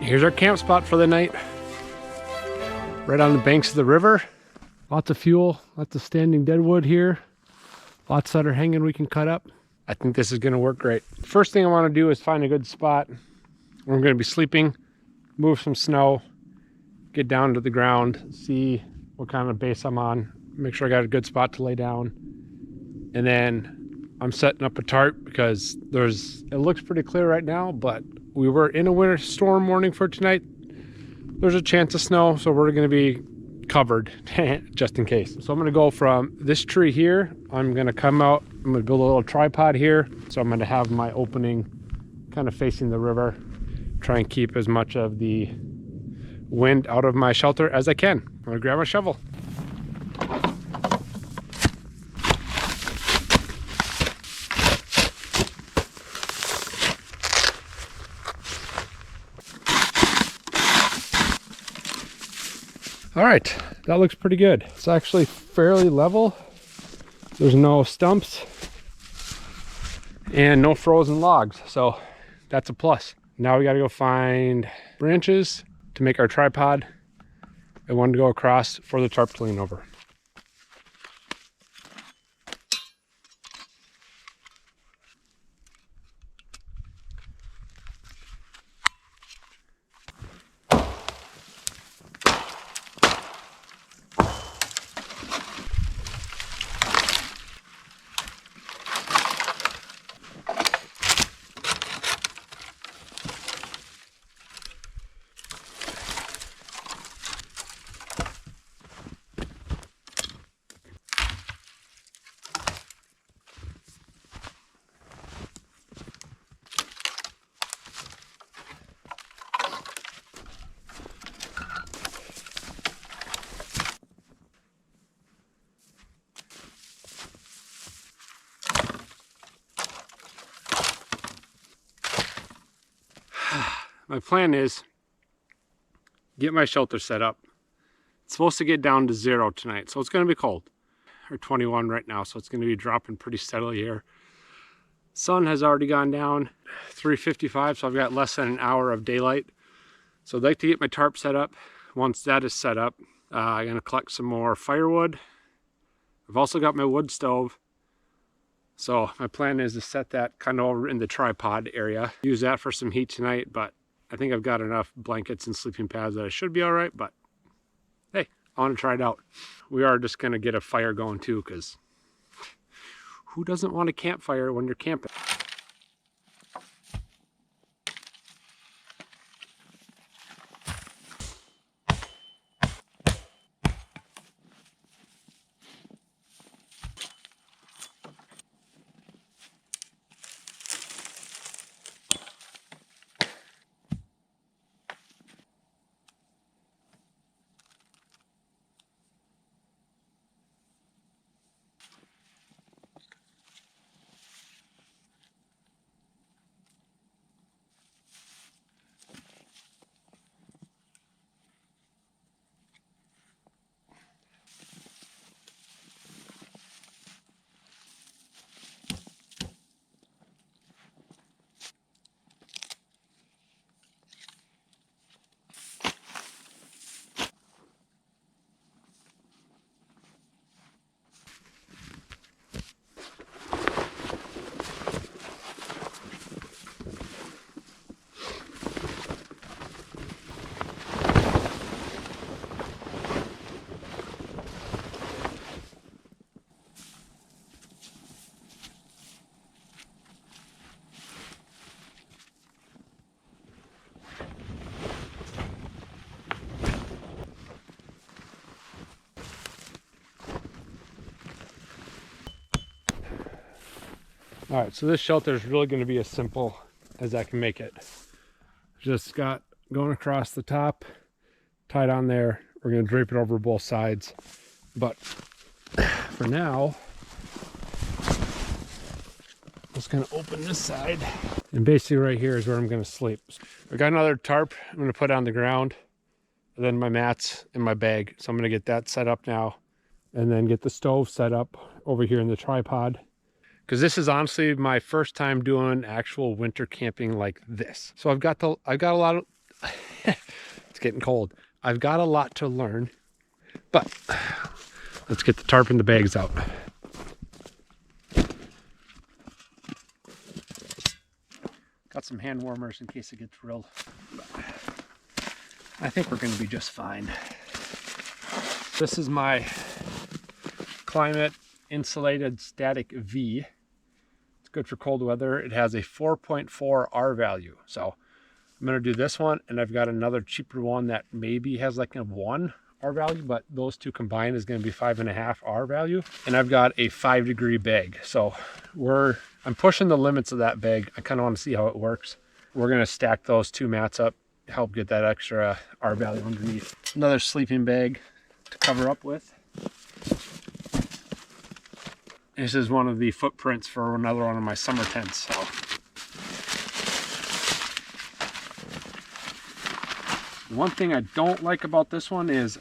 Here's our camp spot for the night. Right on the banks of the river. Lots of fuel, lots of standing deadwood here. Lots that are hanging we can cut up. I think this is gonna work great. First thing I wanna do is find a good spot where I'm gonna be sleeping, move some snow, get down to the ground, see what kind of base I'm on, make sure I got a good spot to lay down. And then I'm setting up a tarp because it looks pretty clear right now, but we were in a winter storm warning for tonight. There's a chance of snow, so we're gonna be covered just in case. So I'm gonna go from this tree here. I'm gonna come out, I'm gonna build a little tripod here. So I'm gonna have my opening kind of facing the river. Try and keep as much of the wind out of my shelter as I can. I'm gonna grab my shovel. All right, that looks pretty good. It's actually fairly level. There's no stumps and no frozen logs, so that's a plus. Now we gotta go find branches to make our tripod and one to go across for the tarp to lean over. My plan is get my shelter set up. It's supposed to get down to 0 tonight, so it's going to be cold. Or 21 right now, so it's going to be dropping pretty steadily here. Sun has already gone down, 3:55, so I've got less than an hour of daylight. So I'd like to get my tarp set up. Once that is set up, I'm going to collect some more firewood. I've also got my wood stove. So my plan is to set that kind of over in the tripod area. Use that for some heat tonight, but I think I've got enough blankets and sleeping pads that I should be all right, but hey, I want to try it out. We are just going to get a fire going too, because who doesn't want a campfire when you're camping? All right, so this shelter is really going to be as simple as I can make it. Just got going across the top, tied on there. We're going to drape it over both sides. But for now, just going to open this side. And basically right here is where I'm going to sleep. I got another tarp I'm going to put on the ground, and then my mats in my bag. So I'm going to get that set up now, and then get the stove set up over here in the tripod. Because this is honestly my first time doing actual winter camping like this. So I've got a It's getting cold. I've got a lot to learn, but let's get the tarp and the bags out. Got some hand warmers in case it gets real. I think we're going to be just fine. This is my Climate Insulated Static V. It's good for cold weather. It has a 4.4 R value. So I'm going to do this one, and I've got another cheaper one that maybe has like a 1 R value, but those two combined is going to be 5.5 R value. And I've got a 5-degree bag. So I'm pushing the limits of that bag. I kind of want to see how it works. We're going to stack those two mats up to help get that extra R value underneath. Another sleeping bag to cover up with. This is one of the footprints for another one of my summer tents. So one thing I don't like about this one is,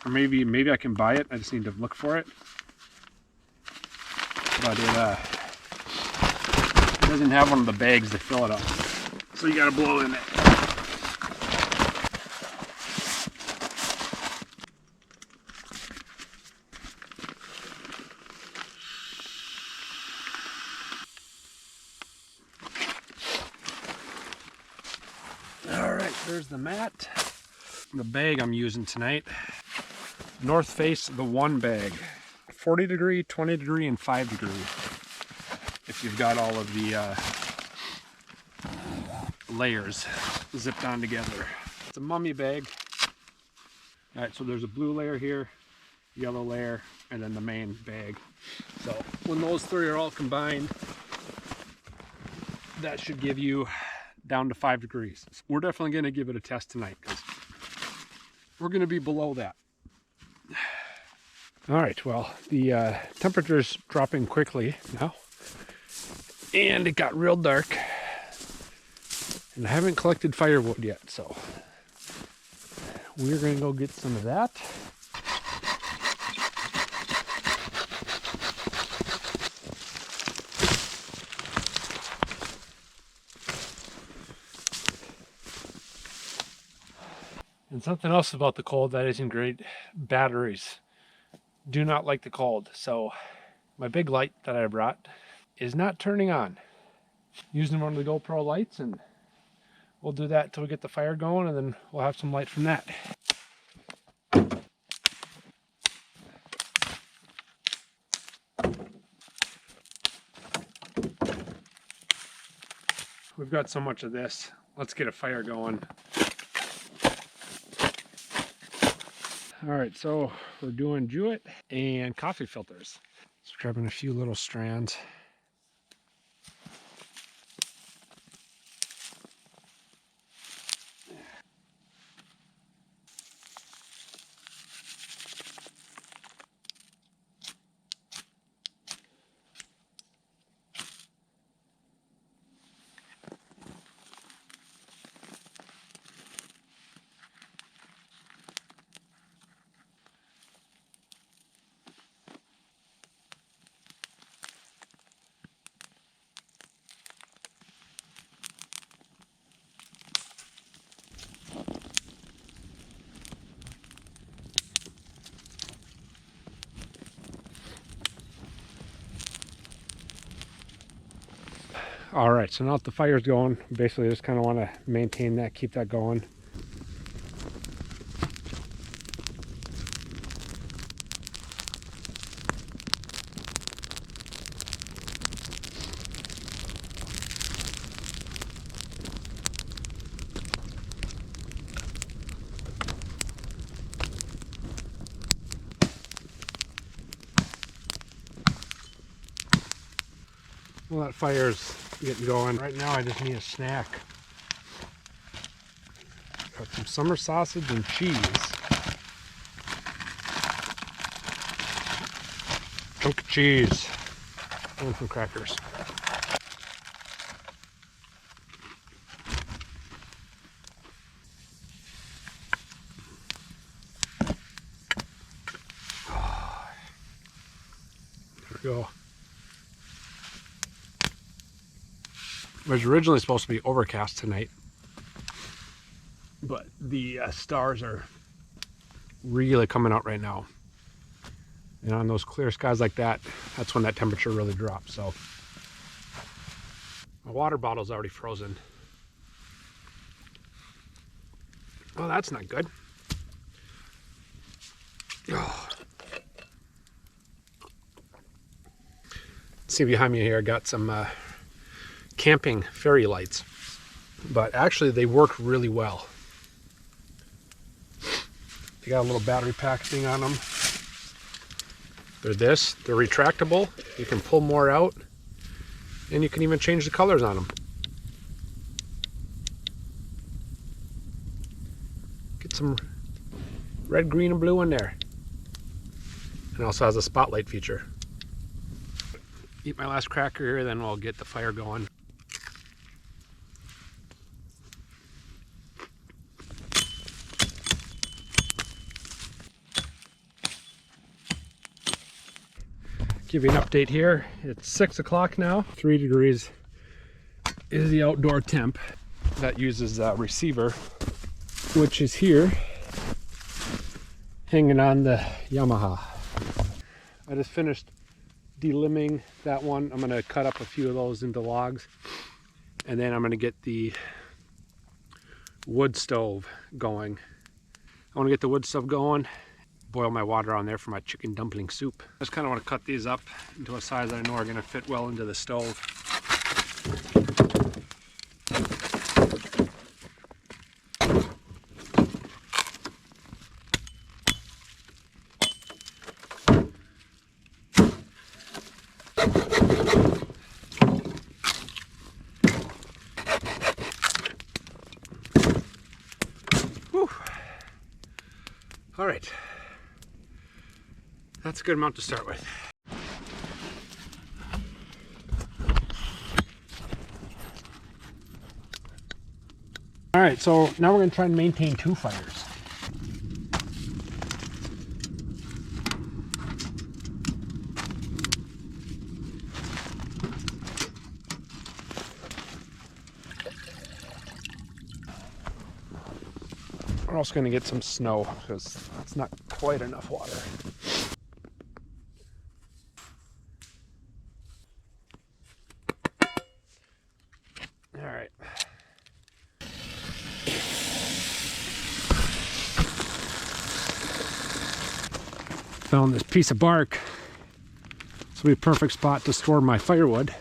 or maybe I can buy it, I just need to look for it, but it doesn't have one of the bags to fill it up, so you gotta blow in it. All right, there's the mat. The bag I'm using tonight, North Face, the one bag, 40 degree, 20 degree, and 5 degree. If you've got all of the layers zipped on together. It's a mummy bag. All right, so there's a blue layer here, yellow layer, and then the main bag. So when those three are all combined, that should give you down to 5 degrees. We're definitely going to give it a test tonight because we're going to be below that. All right, well, the temperature's dropping quickly now, and it got real dark, and I haven't collected firewood yet, so we're going to go get some of that. And something else about the cold that isn't great, batteries do not like the cold. So my big light that I brought is not turning on. Using one of the GoPro lights, and we'll do that until we get the fire going, and then we'll have some light from that. We've got so much of this. Let's get a fire going. All right, so we're doing jewett and coffee filters. So grabbing a few little strands. All right, so now that the fire's going, basically just kind of want to maintain that, keep that going. Well, that fire's getting going. Right now I just need a snack. Got some summer sausage and cheese. Chunk of cheese. And some crackers. There we go. It was originally supposed to be overcast tonight, but the stars are really coming out right now. And on those clear skies like that, that's when that temperature really drops. So my water bottle's already frozen. Oh, that's not good. Oh. See behind me here, I got some camping fairy lights, but actually they work really well. They got a little battery pack thing on them. They're retractable. You can pull more out, and you can even change the colors on them. Get some red, green, and blue in there. And also has a spotlight feature. Eat my last cracker here, then we'll get the fire going. Give you an update here. It's 6 o'clock now. 3 degrees is the outdoor temp. That uses a receiver, which is here, hanging on the Yamaha. I just finished delimbing that one. I'm gonna cut up a few of those into logs, and then I'm gonna get the wood stove going. I wanna get the wood stove going, boil my water on there for my chicken dumpling soup. I just kinda wanna cut these up into a size that I know are gonna fit well into the stove. All right, that's a good amount to start with. All right, so now we're gonna try and maintain 2 fires. We're also going to get some snow because it's not quite enough water. All right. Found this piece of bark. This will be a perfect spot to store my firewood.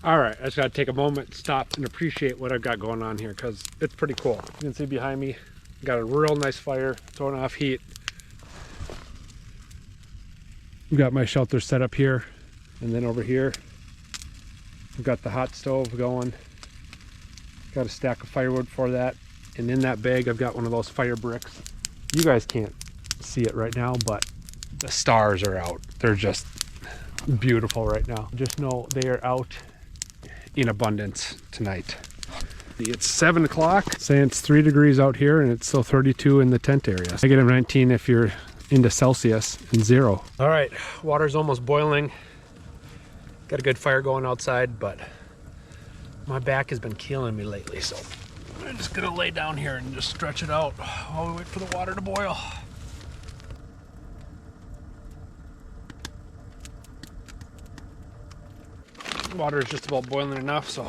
All right, I just gotta take a moment, stop, and appreciate what I've got going on here because it's pretty cool. You can see behind me, got a real nice fire, throwing off heat. We've got my shelter set up here, and then over here, we've got the hot stove going. Got a stack of firewood for that, and in that bag, I've got one of those fire bricks. You guys can't see it right now, but the stars are out. They're just beautiful right now. Just know they are out in abundance tonight. It's 7 o'clock, saying it's 3 degrees out here, and it's still 32 in the tent area. -19 if you're into Celsius, and 0. All right, water's almost boiling. Got a good fire going outside, but my back has been killing me lately, so I'm just gonna lay down here and just stretch it out while we wait for the water to boil. Water is just about boiling enough, so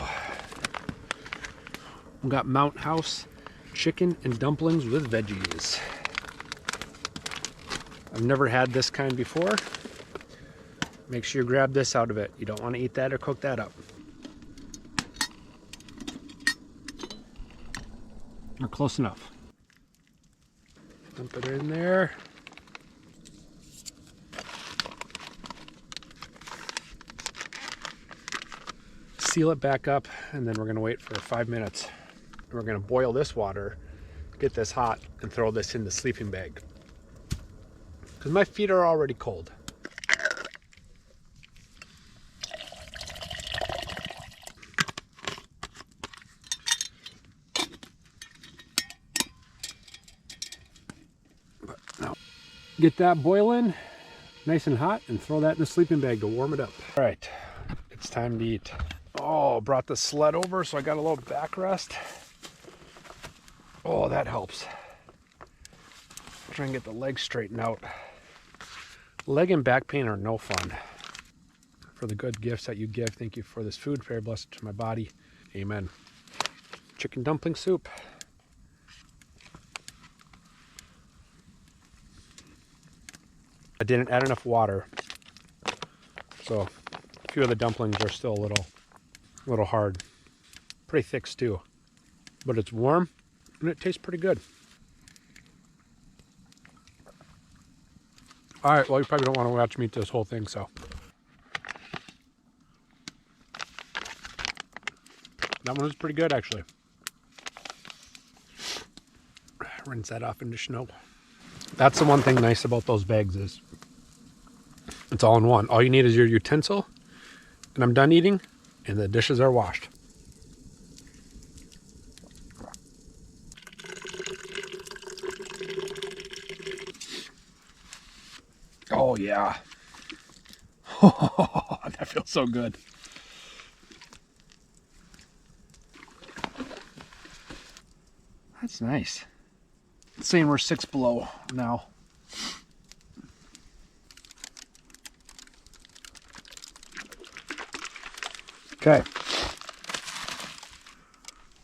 we've got Mount House chicken and dumplings with veggies. I've never had this kind before. Make sure you grab this out of it. You don't want to eat that or cook that up. Or close enough. Dump it in there. Seal it back up, and then we're going to wait for 5 minutes. We're going to boil this water, get this hot, and throw this in the sleeping bag. Because my feet are already cold. Get that boiling nice and hot and throw that in the sleeping bag to warm it up. All right, it's time to eat. Oh, brought the sled over so I got a little backrest. Oh, that helps. Try and get the legs straightened out. Leg and back pain are no fun. For the good gifts that you give, thank you for this food. Very blessed to my body. Amen. Chicken dumpling soup. I didn't add enough water, so a few of the dumplings are still a little hard. Pretty thick stew, but it's warm and it tastes pretty good. All right, well, you probably don't want to watch me eat this whole thing, so. That one was pretty good, actually. Rinse that off into snow. That's the one thing nice about those bags is it's all in one. All you need is your utensil, and I'm done eating, and the dishes are washed. Oh, yeah. That feels so good. That's nice. It's saying we're 6 below now. Okay.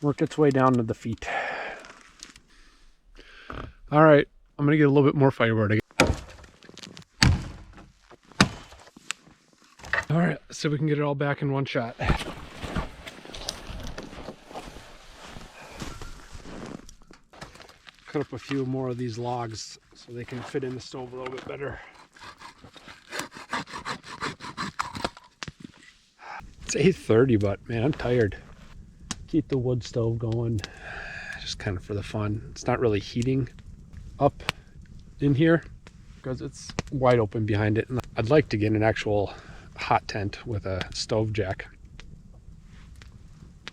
Work its way down to the feet. All right, I'm gonna get a little bit more firewood. All right, let's see if we can get it all back in one shot. Cut up a few more of these logs so they can fit in the stove a little bit better. It's 8:30, but man, I'm tired. Keep the wood stove going, just kind of for the fun. It's not really heating up in here because it's wide open behind it. And I'd like to get an actual hot tent with a stove jack.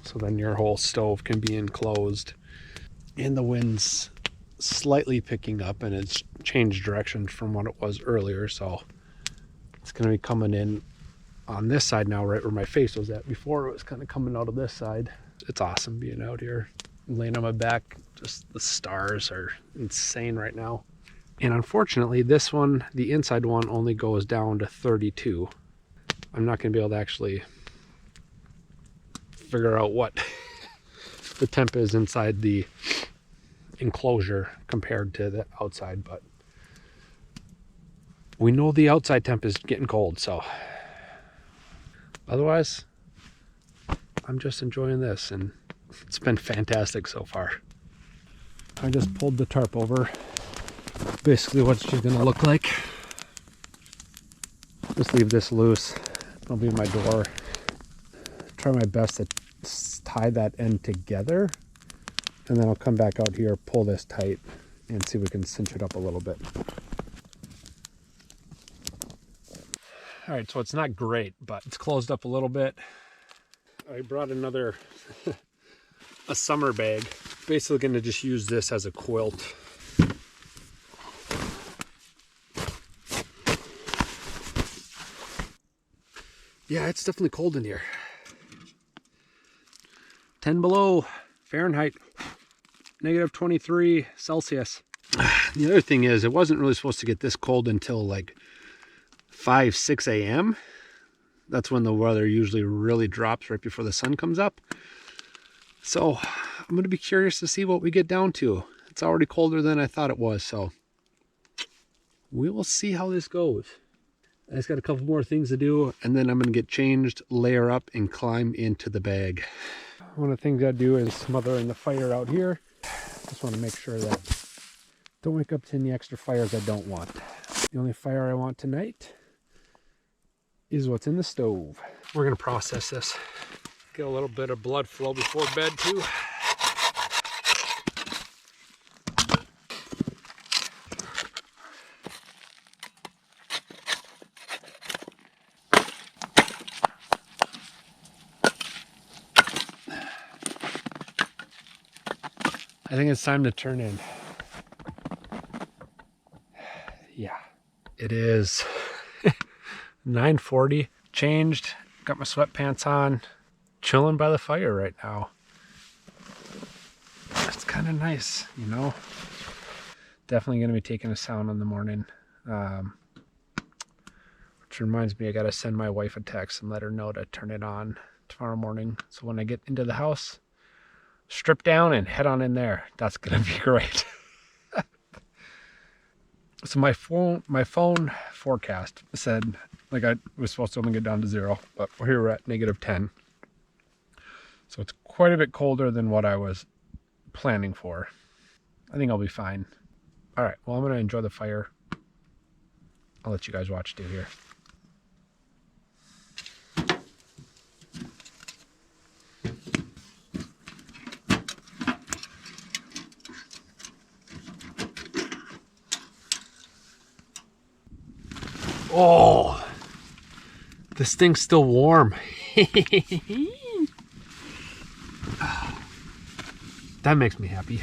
So then your whole stove can be enclosed. And the wind's slightly picking up and it's changed direction from what it was earlier. So it's going to be coming in on this side now, right where my face was at before. It was kind of coming out of this side. It's awesome being out here, laying on my back. Just the stars are insane right now. And unfortunately, this one, the inside one, only goes down to 32. I'm not going to be able to actually figure out what the temp is inside the enclosure compared to the outside, but we know the outside temp is getting cold, so otherwise I'm just enjoying this and it's been fantastic so far. I just pulled the tarp over, basically what she's gonna look like. Just leave this loose, it'll be my door. Try my best to tie that end together, and then I'll come back out here, pull this tight, and see if we can cinch it up a little bit. All right, so it's not great, but it's closed up a little bit. I brought another, a summer bag. Basically gonna just use this as a quilt. Yeah, it's definitely cold in here. 10 below Fahrenheit. Negative 23 Celsius. The other thing is, it wasn't really supposed to get this cold until like 5, 6 a.m. That's when the weather usually really drops right before the sun comes up. So I'm going to be curious to see what we get down to. It's already colder than I thought it was, so we will see how this goes. I just got a couple more things to do, and then I'm going to get changed, layer up, and climb into the bag. One of the things I do is smothering the fire out here. Just want to make sure that don't wake up to any extra fires I don't want. The only fire I want tonight is what's in the stove. We're going to process this. Get a little bit of blood flow before bed too. I think it's time to turn in. Yeah. It is 9:40. Changed, got my sweatpants on, chilling by the fire right now. It's kind of nice, you know. Definitely going to be taking a sauna in the morning. Which reminds me, I got to send my wife a text and let her know to turn it on tomorrow morning. So when I get into the house, strip down and head on in there. That's going to be great. So my phone forecast said, like, I was supposed to only get down to 0, but here we're at -10. So it's quite a bit colder than what I was planning for. I think I'll be fine. All right, well, I'm going to enjoy the fire. I'll let you guys watch too here. Oh, this thing's still warm. That makes me happy.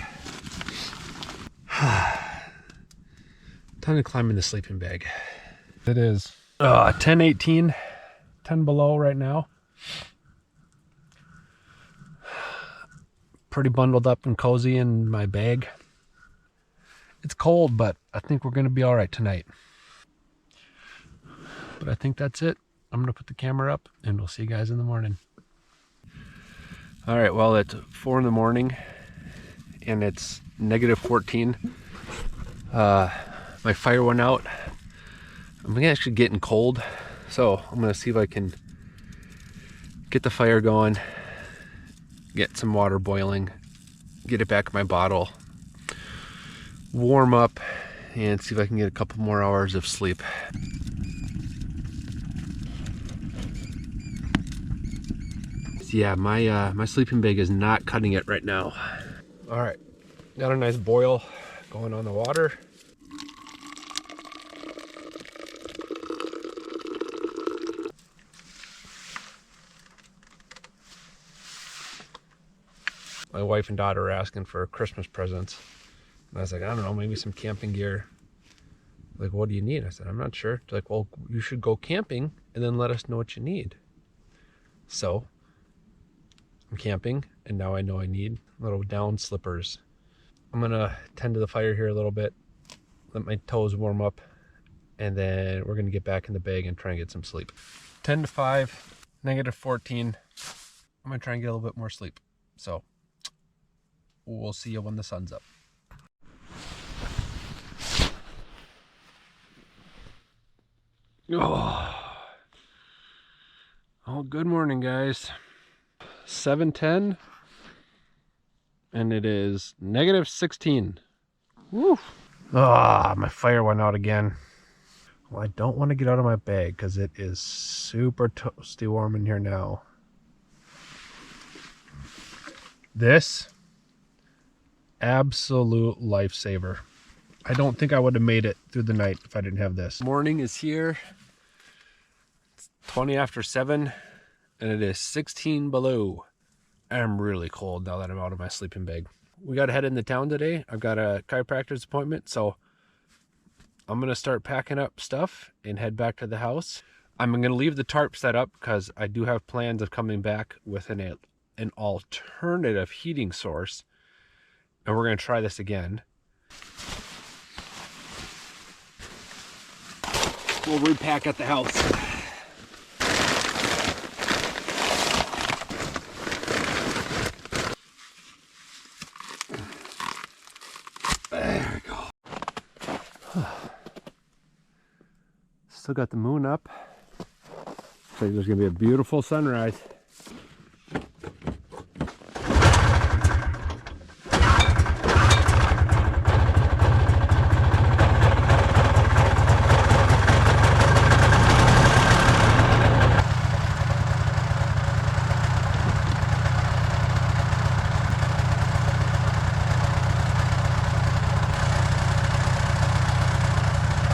Time to climb in the sleeping bag. It is 10:18, 10 below right now. Pretty bundled up and cozy in my bag. It's cold, but I think we're going to be all right tonight. But I think that's it. I'm going to put the camera up and we'll see you guys in the morning. All right, well, it's 4 in the morning and it's -14. My fire went out. I'm actually getting cold, so I'm going to see if I can get the fire going, get some water boiling, get it back in my bottle, warm up, and see if I can get a couple more hours of sleep. So yeah, my sleeping bag is not cutting it right now. All right, got a nice boil going on the water. My wife and daughter are asking for Christmas presents. And I was like, I don't know, maybe some camping gear. Like, what do you need? I said, I'm not sure. They're like, well, you should go camping and then let us know what you need. So I'm camping and now I know I need little down slippers. I'm gonna tend to the fire here a little bit, let my toes warm up, and then we're gonna get back in the bag and try and get some sleep. 10 to 5, -14. I'm gonna try and get a little bit more sleep. So we'll see you when the sun's up. Oh, good morning, guys. 7:10, and it is -16. Woo! My fire went out again. Well, I don't want to get out of my bag because it is super toasty warm in here now. This absolute lifesaver. I don't think I would have made it through the night if I didn't have this. Morning is here. It's 20 after 7 and it is 16 below. I'm really cold now that I'm out of my sleeping bag. We got to head into town today. I've got a chiropractor's appointment, so I'm going to start packing up stuff and head back to the house. I'm going to leave the tarp set up because I do have plans of coming back with an alternative heating source. And we're going to try this again. We'll repack at the house. There we go. Still got the moon up. Looks like there's going to be a beautiful sunrise.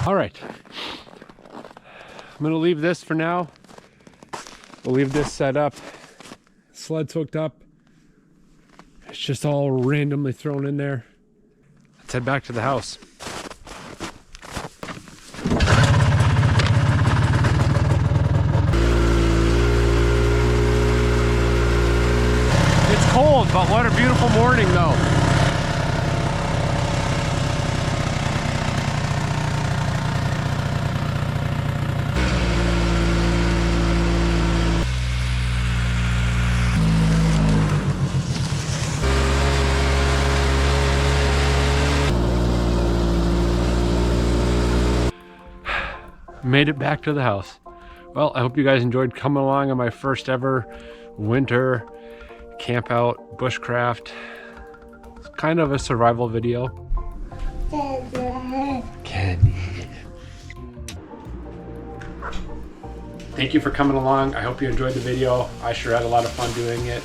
All right, I'm gonna leave this for now. We'll leave this set up. Sled's hooked up. It's just all randomly thrown in there. Let's head back to the house. cold, but what a beautiful morning though. Made it back to the house. Well, I hope you guys enjoyed coming along on my first ever winter camp out bushcraft. It's kind of a survival video. Candy. Thank you for coming along. I hope you enjoyed the video. I sure had a lot of fun doing it.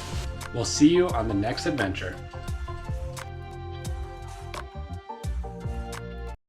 We'll see you on the next adventure.